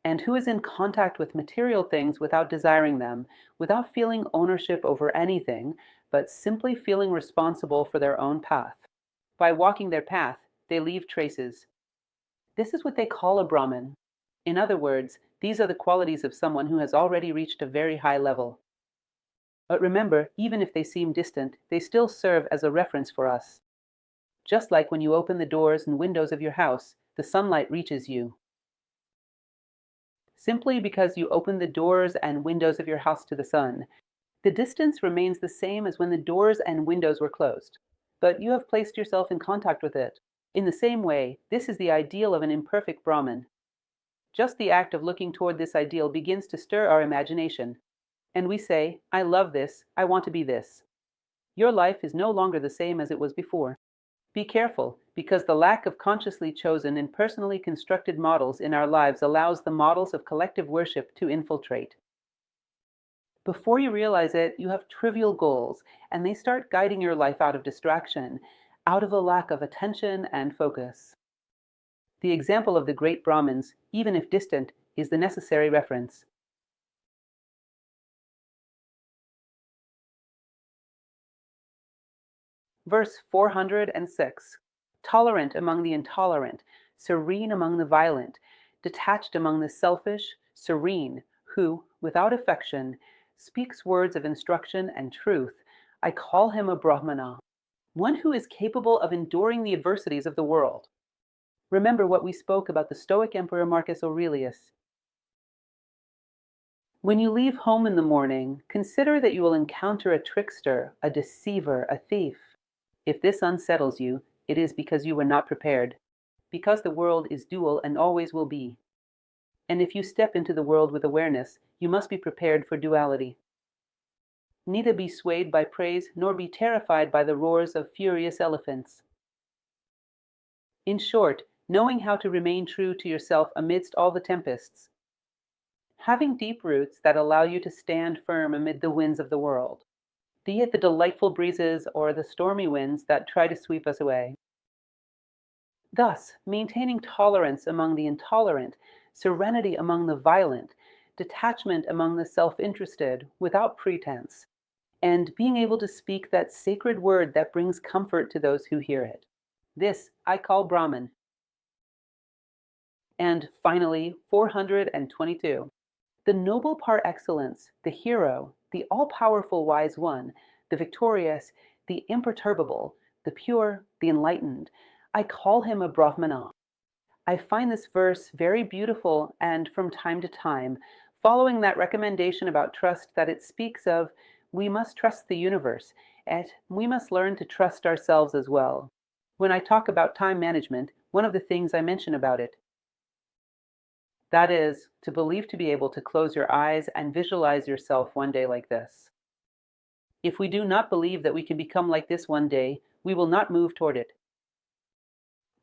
Speaker 1: And who is in contact with material things without desiring them, without feeling ownership over anything, but simply feeling responsible for their own path. By walking their path, they leave traces. This is what they call a Brahmin. In other words, these are the qualities of someone who has already reached a very high level. But remember, even if they seem distant, they still serve as a reference for us. Just like when you open the doors and windows of your house, the sunlight reaches you. Simply because you open the doors and windows of your house to the sun, the distance remains the same as when the doors and windows were closed, but you have placed yourself in contact with it. In the same way, this is the ideal of an imperfect Brahmin. Just the act of looking toward this ideal begins to stir our imagination, and we say, I love this, I want to be this. Your life is no longer the same as it was before. Be careful, because the lack of consciously chosen and personally constructed models in our lives allows the models of collective worship to infiltrate. Before you realize it, you have trivial goals, and they start guiding your life out of distraction, out of a lack of attention and focus. The example of the great Brahmins, even if distant, is the necessary reference. Verse 406. Tolerant among the intolerant, serene among the violent, detached among the selfish, serene, who, without affection, speaks words of instruction and truth, I call him a Brahmana, one who is capable of enduring the adversities of the world. Remember what we spoke about the Stoic Emperor Marcus Aurelius. When you leave home in the morning, consider that you will encounter a trickster, a deceiver, a thief. If this unsettles you, it is because you were not prepared, because the world is dual and always will be. And if you step into the world with awareness, you must be prepared for duality. Neither be swayed by praise, nor be terrified by the roars of furious elephants. In short, knowing how to remain true to yourself amidst all the tempests. Having deep roots that allow you to stand firm amid the winds of the world, be it the delightful breezes or the stormy winds that try to sweep us away. Thus, maintaining tolerance among the intolerant, serenity among the violent, detachment among the self-interested, without pretense, and being able to speak that sacred word that brings comfort to those who hear it. This I call Brahman. And finally, 422. The noble par excellence, the hero, the all-powerful wise one, the victorious, the imperturbable, the pure, the enlightened, I call him a Brahmana. I find this verse very beautiful, and from time to time, following that recommendation about trust that it speaks of, we must trust the universe, and we must learn to trust ourselves as well. When I talk about time management, one of the things I mention about it, that is, to believe to be able to close your eyes and visualize yourself one day like this. If we do not believe that we can become like this one day, we will not move toward it.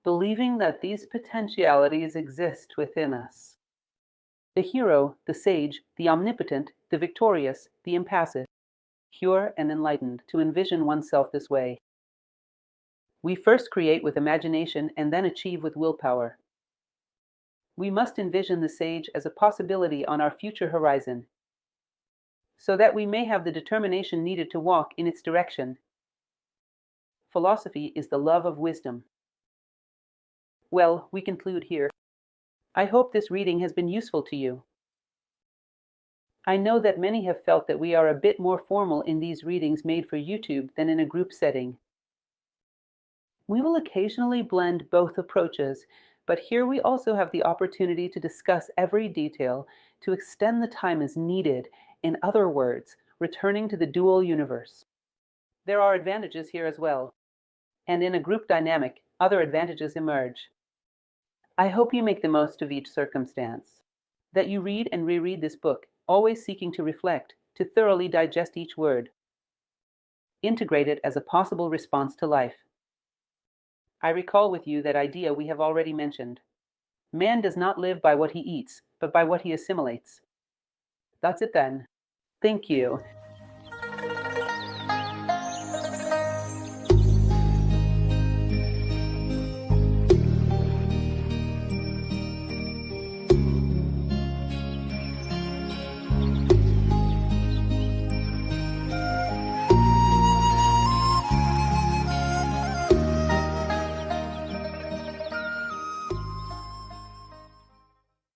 Speaker 1: Believing that these potentialities exist within us. The hero, the sage, the omnipotent, the victorious, the impassive, pure and enlightened, to envision oneself this way. We first create with imagination and then achieve with willpower. We must envision the sage as a possibility on our future horizon, so that we may have the determination needed to walk in its direction. Philosophy is the love of wisdom. Well, we conclude here. I hope this reading has been useful to you. I know that many have felt that we are a bit more formal in these readings made for YouTube than in a group setting. We will occasionally blend both approaches, but here we also have the opportunity to discuss every detail, to extend the time as needed, in other words, returning to the dual universe. There are advantages here as well, and in a group dynamic, other advantages emerge. I hope you make the most of each circumstance, that you read and reread this book, always seeking to reflect, to thoroughly digest each word, integrate it as a possible response to life. I recall with you that idea we have already mentioned. Man does not live by what he eats, but by what he assimilates. That's it then. Thank you.